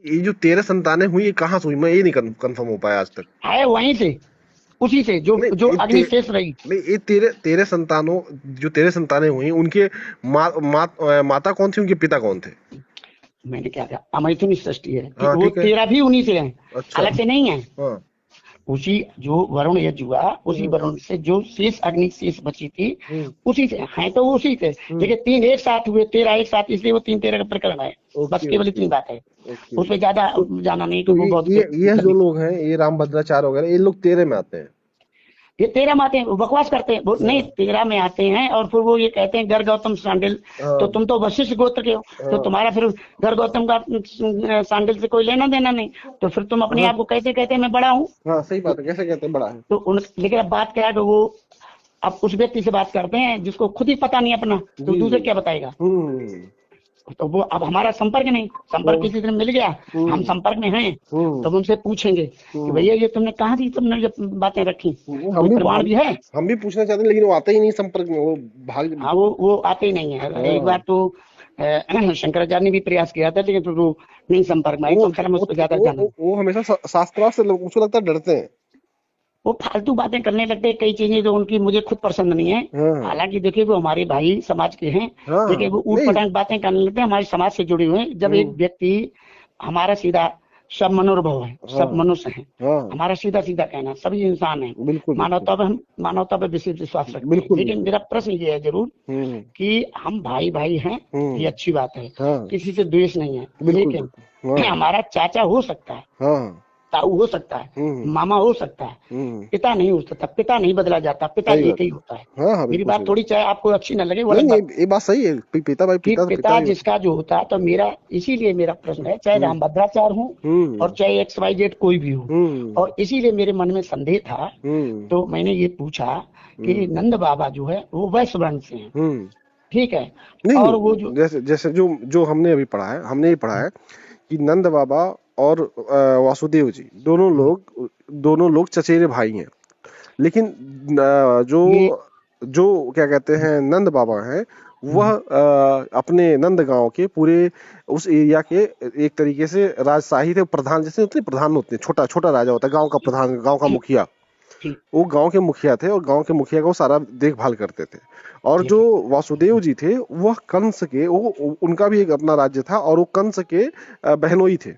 ये जो 13 संतानें हुई, ये कहाँ से हुई? मैं ये नहीं कंफर्म हो पाया आज तक। है वहीं से, उसी से जो नहीं जो ये अग्नि शेष रही। नहीं, ये तेरह तेरह संतानों, जो 13 संतानें हुई, उनके माता कौन थी, उनके पिता कौन थे? मैंने क्या कहा, अमैथुन सृष्टि है, हाँ वो ठीक है। 13 भी उन्हीं से हैं, अच्छा। अलग से नहीं है। हाँ। उसी जो वरुण यज्ञ हुआ, उसी हम्म। वरुण से जो शेष अग्नि शेष बची थी, हम्म। उसी से हैं, तो वो उसी से। हम्म। लेकिन 3 एक साथ हुए, 13 एक साथ, इसलिए वो 3-13 का प्रकरण है। बस ओके केवल ओके। इतनी बात है, ओके। उसमें ज्यादा तो जाना नहीं, तो क्योंकि वो बहुत ये जो लंबी। लोग हैं, ये रामभद्राचार्य वगैरह, ये लोग 13 में आते हैं। ये 13 में आते हैं, वो बकवास करते हैं, वो नहीं हाँ। 13 में आते हैं। और फिर वो ये कहते हैं, गर गौतम सांडिल, तो हाँ। तुम तो वशिष्ठ गोत्र के हो, तो हाँ। तुम्हारा फिर गर गौतम का सांडिल से कोई लेना देना नहीं, तो फिर तुम अपने हाँ। आप को कैसे कहते हैं मैं बड़ा हूँ? हाँ सही बात है, कैसे कहते हैं बड़ा है। तो लेकिन अब बात क्या है कि वो अब उस व्यक्ति से बात करते हैं जिसको खुद ही पता नहीं अपना, तो जी। दूसरे क्या बताएगा? हम्म। तो वो अब हमारा संपर्क नहीं, संपर्क हम्म। किसी दिन मिल गया, हम हम्म। संपर्क में हैं, हम्म। तो हम उनसे पूछेंगे कि हम्म। भैया ये तुमने कहाँ दी, तुमने ये बातें रखी, हम कोई भी प्रमाण हम भी है? हम भी पूछना चाहते हैं, लेकिन वो आते ही नहीं संपर्क में, वो भाग। हाँ, वो आते ही नहीं है। एक हाँ। बार तो शंकराचार्य ने भी प्रयास किया था, लेकिन फिर वो नहीं संपर्क में आई, तो खैर हम उस पर ज्यादा जाना। वो हमेशा शास्त्रार्थ से उसको लगता है डरते हैं। वो फालतू बातें करने लगते हैं, कई चीजें जो उनकी मुझे खुद पसंद नहीं है। हाँ। हालांकि देखिए वो हमारे भाई समाज के हैं, हाँ। लेकिन वो ऊट नहीं। पटांग बातें करने लगते हैं, हमारे समाज से जुड़े हुए हैं। जब एक हम्म। व्यक्ति हमारा सीधा, सब मनोरभव है, सब हाँ। मनुष्य हैं, हाँ। हमारा सीधा सीधा कहना है, सभी इंसान हैं, बिल्कुल बिल्कुल। मानवता पे हम मानवता पे विशेष विश्वास रखते हैं। बिल्कुल लेकिन बिल्कुल। मेरा प्रश्न ये है जरूर हम्म। कि हम भाई भाई हैं, ये हम्म। अच्छी बात है, हाँ। किसी से द्वेष नहीं है, बिल्कुल लेकिन बिल्कुल। हाँ। हमारा चाचा हो सकता है, हाँ। ताऊ हो सकता है, हम्म। मामा हो सकता है, हम्म। पिता नहीं हो सकता, पिता नहीं बदला जाता, पिता सही एक बात ही है। होता है। हाँ हाँ मेरी बिल्कुल सही बात बात। थोड़ी चाहे आपको अच्छी ना लगे, वो नहीं अलग नहीं, बात ये बात सही है। पिता भाई, कि पिता पिता ही होता जिसका जो होता है, तो मेरा इसीलिए मेरा प्रश्न है, चाहे है। रामभद्राचार्य हो हम्म। और चाहे XYZ कोई भी हो, हम्म। और इसीलिए मेरे मन में संदेह था, हम्म। तो मैंने ये पूछा कि हम्म। नंद बाबा जो है वो वैश्य वर्ण से हैं, हम्म। ठीक है? नहीं और वो नहीं, जो जैसे जैसे जो जो हमने अभी पढ़ा है, हमने ये पढ़ा है कि नंद बाबा और वासुदेव जी, दोनों लोग चचेरे भाई हैं। लेकिन जो ये जो क्या कहते हैं, नंद बाबा हैं, वह अपने नंद गांव के पूरे उस एरिया के एक तरीके से राजशाही थे, प्रधान जैसे होते हैं, प्रधान होते हैं, छोटा छोटा राजा होता है, गांव का प्रधान, गांव का ठीक मुखिया। ठीक वो गांव के मुखिया थे, और गांव के मुखिया का वो सारा देखभाल करते थे। और जो ठीक है। वासुदेव जी थे, वह कंस के, वो उनका भी एक अपना राज्य था, और वो कंस के बहनोई थे।